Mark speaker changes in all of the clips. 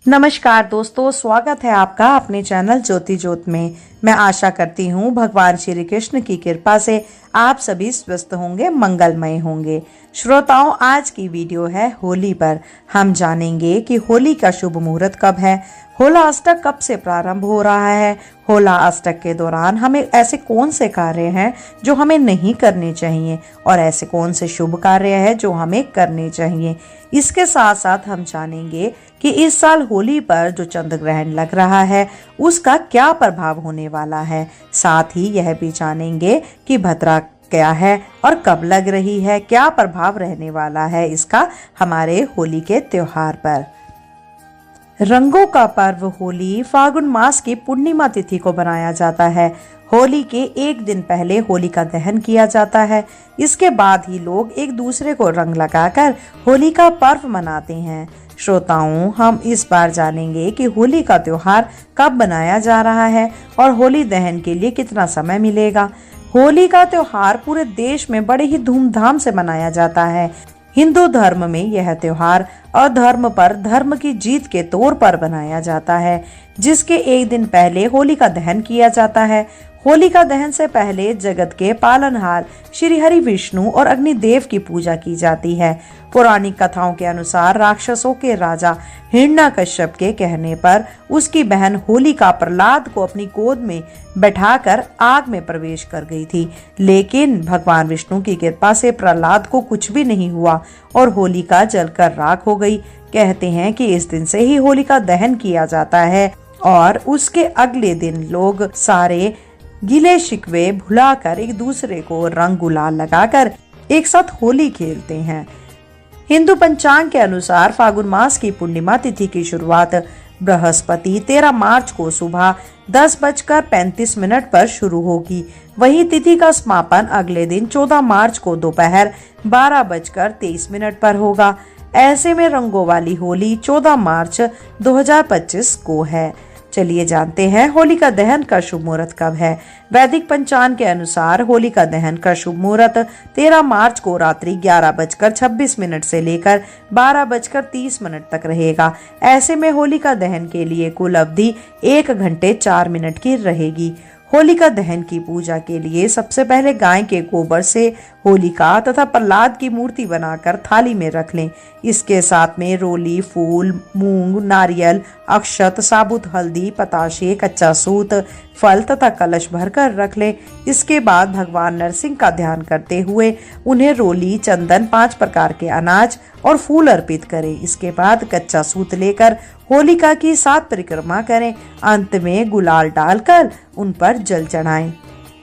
Speaker 1: नमस्कार दोस्तों, स्वागत है आपका अपने चैनल ज्योति ज्योत में। मैं आशा करती हूँ भगवान श्री कृष्ण की कृपा से आप सभी स्वस्थ होंगे, मंगलमय होंगे। श्रोताओं, आज की वीडियो है होली पर। हम जानेंगे कि होली का शुभ मुहूर्त कब है, होला अष्टक कब से प्रारंभ हो रहा है, होला अष्टक के दौरान हमें ऐसे कौन से कार्य हैं जो हमें नहीं करने चाहिए और ऐसे कौन से शुभ कार्य हैं जो हमें करने चाहिए। इसके साथ साथ हम जानेंगे कि इस साल होली पर जो चंद्र ग्रहण लग रहा है उसका क्या प्रभाव होने वाला है। साथ ही यह भी जानेंगे कि भद्रा क्या है और कब लग रही है, क्या प्रभाव रहने वाला है इसका हमारे होली के त्योहार पर। रंगों का पर्व होली फागुन मास की पूर्णिमा तिथि को मनाया जाता है। होली के एक दिन पहले होली का दहन किया जाता है। इसके बाद ही लोग एक दूसरे को रंग लगाकर होली का पर्व मनाते हैं। श्रोताओं, हम इस बार जानेंगे कि होली का त्योहार कब मनाया जा रहा है और होली दहन के लिए कितना समय मिलेगा। होली का त्योहार पूरे देश में बड़े ही धूमधाम से मनाया जाता है। हिंदू धर्म में यह त्योहार अधर्म पर धर्म की जीत के तौर पर मनाया जाता है, जिसके एक दिन पहले होली का दहन किया जाता है। होली का दहन से पहले जगत के पालनहार श्री हरि विष्णु और अग्निदेव की पूजा की जाती है। पौराणिक कथाओं के अनुसार राक्षसों के राजा हिरण्यकश्यप के कहने पर उसकी बहन होलिका प्रहलाद को अपनी गोद में बैठाकर आग में प्रवेश कर गई थी, लेकिन भगवान विष्णु की कृपा से प्रहलाद को कुछ भी नहीं हुआ और होलिका जलकर राख हो गई। कहते हैं कि इस दिन से ही होलिका दहन किया जाता है और उसके अगले दिन लोग सारे गिले शिकवे भुलाकर एक दूसरे को रंग गुलाल लगाकर एक साथ होली खेलते हैं। हिंदू पंचांग के अनुसार फागुन मास की पूर्णिमा तिथि की शुरुआत बृहस्पति 13 मार्च को सुबह 10:35 पर शुरू होगी। वही तिथि का समापन अगले दिन 14 मार्च को दोपहर 12:23 पर होगा। ऐसे में रंगों वाली होली 14 मार्च 2025 को है। चलिए जानते हैं होली का दहन का शुभ मुहूर्त कब है। वैदिक पंचांग के अनुसार होली का दहन का शुभ मुहूर्त 13 मार्च को रात्रि 11:26 से लेकर 12:30 तक रहेगा। ऐसे में होली का दहन के लिए कुल अवधि 1 घंटे 4 मिनट की रहेगी। होलिका दहन की पूजा के लिए सबसे पहले गाय के गोबर से होलिका तथा प्रहलाद की मूर्ति बनाकर थाली में रख लें। इसके साथ में रोली, फूल, मूंग, नारियल, अक्षत, साबुत हल्दी, पताशे, कच्चा सूत, फल तथा कलश भरकर रख लें। इसके बाद भगवान नरसिंह का ध्यान करते हुए उन्हें रोली, चंदन, 5 प्रकार के अनाज और फूल अर्पित करें। इसके बाद कच्चा सूत लेकर होलिका की 7 परिक्रमा करें। अंत में गुलाल डालकर उन पर जल चढ़ाएं।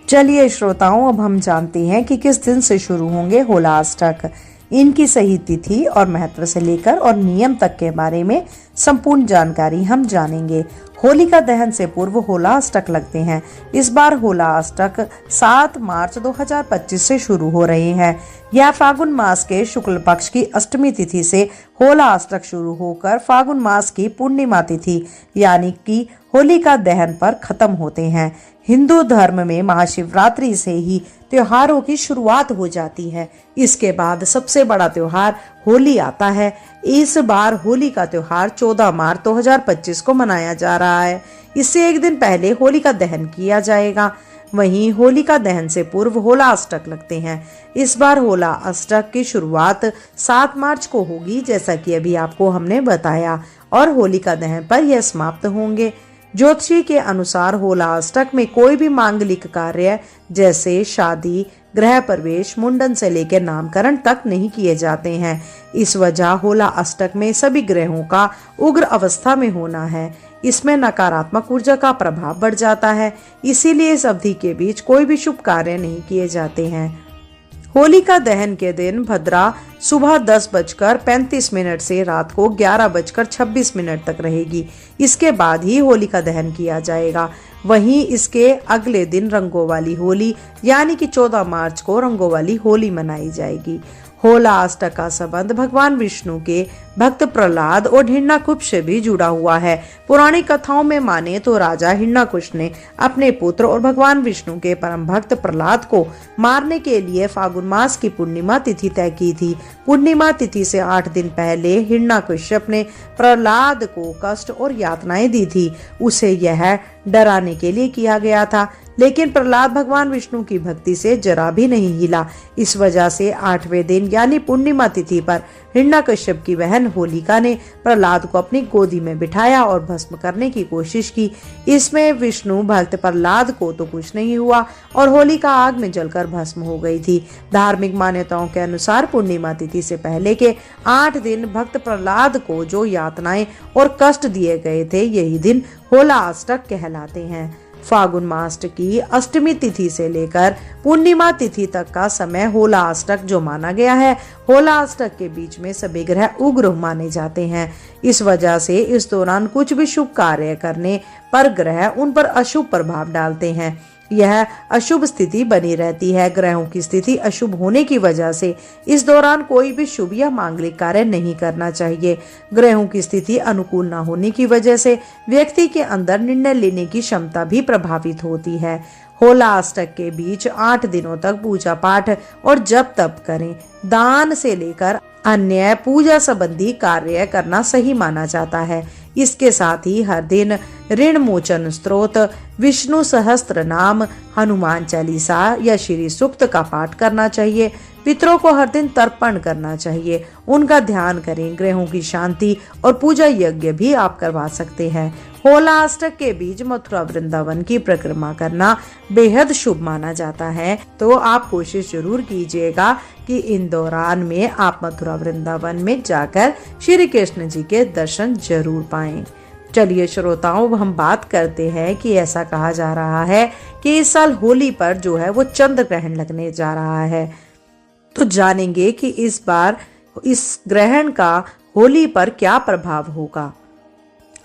Speaker 1: चलिए श्रोताओं, अब हम जानते हैं कि किस दिन से शुरू होंगे होला अष्टक। इनकी सही तिथि और महत्व से लेकर और नियम तक के बारे में संपूर्ण जानकारी हम जानेंगे। होलिका दहन से पूर्व होला अष्टक लगते हैं। इस बार होला अष्टक 7 मार्च 2025 से शुरू हो रहे हैं। यह फागुन मास के शुक्ल पक्ष की अष्टमी तिथि से होला अष्टक शुरू होकर फागुन मास की पूर्णिमा तिथि यानी कि होलिका दहन पर खत्म होते हैं। हिंदू धर्म में महाशिवरात्रि से ही त्योहारों की शुरुआत हो जाती है। इसके बाद सबसे बड़ा त्योहार होली आता है। इस बार होली का त्योहार 14 मार्च 2025 को मनाया जा रहा है। इससे एक दिन पहले होली का दहन किया जाएगा। वहीं होलिका दहन से पूर्व होला अष्टक लगते हैं। इस बार होला अष्टक की शुरुआत 7 मार्च को होगी, जैसा कि अभी आपको हमने बताया, और होलिका दहन पर यह समाप्त होंगे। ज्योतिषी के अनुसार होला अष्टक में कोई भी मांगलिक कार्य जैसे शादी, गृह प्रवेश, मुंडन से लेकर नामकरण तक नहीं किए जाते हैं। इस वजह होला अष्टक में सभी ग्रहों का उग्र अवस्था में होना है। इसमें नकारात्मक ऊर्जा का प्रभाव बढ़ जाता है, इसीलिए इस अवधि के बीच कोई भी शुभ कार्य नहीं किए जाते हैं। होलिका दहन के दिन भद्रा सुबह 10:35 से रात को 11:26 तक रहेगी। इसके बाद ही होलिका दहन किया जाएगा। वहीं इसके अगले दिन रंगों वाली होली यानी कि 14 मार्च को रंगों वाली होली मनाई जाएगी। होला अष्टक का संबंध भगवान विष्णु के भक्त प्रहलाद और हिरण्यकुश से भी जुड़ा हुआ है। पौराणिक कथाओं में माने तो राजा हिरण्यकुश ने अपने पुत्र और भगवान विष्णु के परम भक्त प्रहलाद को मारने के लिए फागुन मास की पूर्णिमा तिथि तय की थी। पूर्णिमा तिथि से 8 दिन पहले हिरण्यकुश ने प्रहलाद को कष्ट और यातनाएं दी थी। उसे यह डराने के लिए किया गया था, लेकिन प्रहलाद भगवान विष्णु की भक्ति से जरा भी नहीं हिला। इस वजह से 8वें दिन यानी पूर्णिमा तिथि पर हिरण्यकश्यप की बहन होलिका ने प्रहलाद को अपनी गोदी में बिठाया और भस्म करने की कोशिश की। इसमें विष्णु भक्त प्रहलाद को तो कुछ नहीं हुआ और होलिका आग में जलकर भस्म हो गई थी। धार्मिक मान्यताओं के अनुसार पूर्णिमा तिथि से पहले के 8 दिन भक्त प्रहलाद को जो यातनाएं और कष्ट दिए गए थे, यही दिन होला अष्टक कहलाते हैं। फागुन मास की अष्टमी तिथि से लेकर पूर्णिमा तिथि तक का समय होला अष्टक जो माना गया है। होला अष्टक के बीच में सभी ग्रह उग्र माने जाते हैं। इस वजह से इस दौरान कुछ भी शुभ कार्य करने पर ग्रह उन पर अशुभ प्रभाव डालते हैं। यह अशुभ स्थिति बनी रहती है। ग्रहों की स्थिति अशुभ होने की वजह से इस दौरान कोई भी शुभ या मांगलिक कार्य नहीं करना चाहिए। ग्रहों की स्थिति अनुकूल न होने की वजह से व्यक्ति के अंदर निर्णय लेने की क्षमता भी प्रभावित होती है। होला अष्टक के बीच 8 दिनों तक पूजा पाठ और जप तप करें। दान से लेकर अन्य पूजा संबंधी कार्य करना सही माना जाता है। इसके साथ ही हर दिन ऋण मोचन स्तोत्र, विष्णु सहस्त्र नाम, हनुमान चालीसा या श्री सूक्त का पाठ करना चाहिए। पितरों को हर दिन तर्पण करना चाहिए, उनका ध्यान करें। ग्रहों की शांति और पूजा यज्ञ भी आप करवा सकते हैं। होला अष्टक के बीच मथुरा वृंदावन की परिक्रमा करना बेहद शुभ माना जाता है, तो आप कोशिश जरूर कीजिएगा कि इन दौरान में आप मथुरा वृंदावन में जाकर श्री कृष्ण जी के दर्शन जरूर पाएं। चलिए श्रोताओं, हम बात करते हैं कि ऐसा कहा जा रहा है कि इस साल होली पर जो है वो चंद्र ग्रहण लगने जा रहा है। तो जानेंगे कि इस बार इस ग्रहण का होली पर क्या प्रभाव होगा।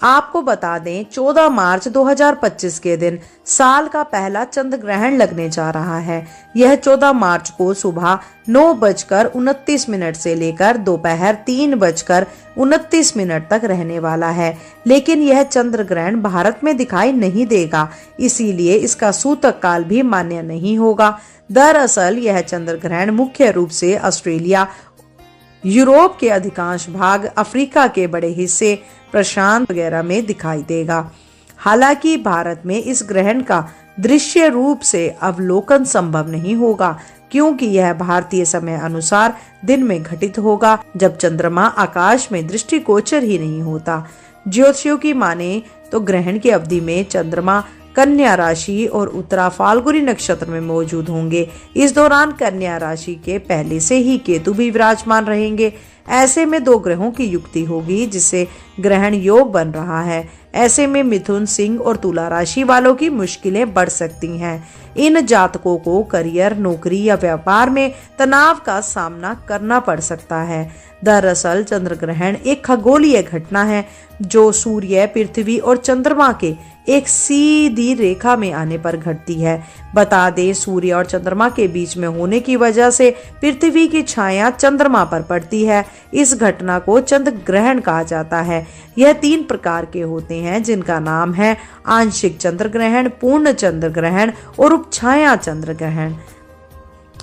Speaker 1: आपको बता दें 14 मार्च 2025 के दिन साल का पहला चंद्र ग्रहण लगने जा रहा है। यह 14 मार्च को सुबह 9:29 से लेकर दोपहर 3:29 तक रहने वाला है, लेकिन यह चंद्र ग्रहण भारत में दिखाई नहीं देगा, इसीलिए इसका सूतक काल भी मान्य नहीं होगा। दरअसल यह चंद्र ग्रहण मुख्य रूप से ऑस्ट्रेलिया, यूरोप के अधिकांश भाग, अफ्रीका के बड़े हिस्से, प्रशांत वगैरह में दिखाई देगा। हालांकि भारत में इस ग्रहण का दृश्य रूप से अवलोकन संभव नहीं होगा, क्योंकि यह भारतीय समय अनुसार दिन में घटित होगा, जब चंद्रमा आकाश में दृष्टिगोचर ही नहीं होता। ज्योतिषियों की माने तो ग्रहण की अवधि में चंद्रमा कन्या राशि और उत्तरा फाल्गुनी नक्षत्र में मौजूद होंगे। इस दौरान कन्या राशि के पहले से ही केतु भी विराजमान रहेंगे। ऐसे में 2 ग्रहों की युक्ति होगी, जिससे ग्रहण योग बन रहा है। ऐसे में मिथुन, सिंह और तुला राशि वालों की मुश्किलें बढ़ सकती हैं। इन जातकों को करियर, नौकरी या व्यापार में तनाव का सामना करना पड़ सकता है। दरअसल चंद्र ग्रहण एक खगोलीय घटना है जो सूर्य, पृथ्वी और चंद्रमा के एक सीधी रेखा में आने पर घटती है। बता दें, सूर्य और चंद्रमा के बीच में होने की वजह से पृथ्वी की छाया चंद्रमा पर पड़ती है। इस घटना को चंद्र ग्रहण कहा जाता है। यह 3 प्रकार के होते हैं, जिनका नाम है आंशिक चंद्र ग्रहण, पूर्ण चंद्र ग्रहण और उपछाया चंद्र ग्रहण।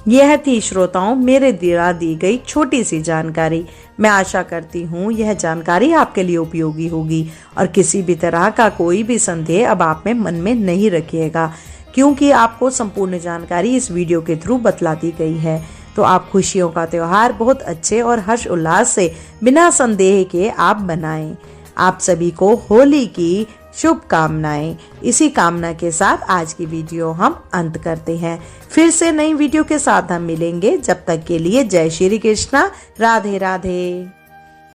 Speaker 1: यह थी श्रोताओं मेरे द्वारा दी गई छोटी सी जानकारी। मैं आशा करती हूँ यह जानकारी आपके लिए उपयोगी होगी और किसी भी तरह का कोई भी संदेह अब आप में मन में नहीं रखिएगा, क्योंकि आपको संपूर्ण जानकारी इस वीडियो के थ्रू बतला दी गई है। तो आप खुशियों का त्योहार बहुत अच्छे और हर्ष उल्लास से बिना संदेह के आप बनाएं। आप सभी को होली की शुभकामनाएं। इसी कामना के साथ आज की वीडियो हम अंत करते हैं। फिर से नई वीडियो के साथ हम मिलेंगे। जब तक के लिए जय श्री कृष्णा, राधे राधे।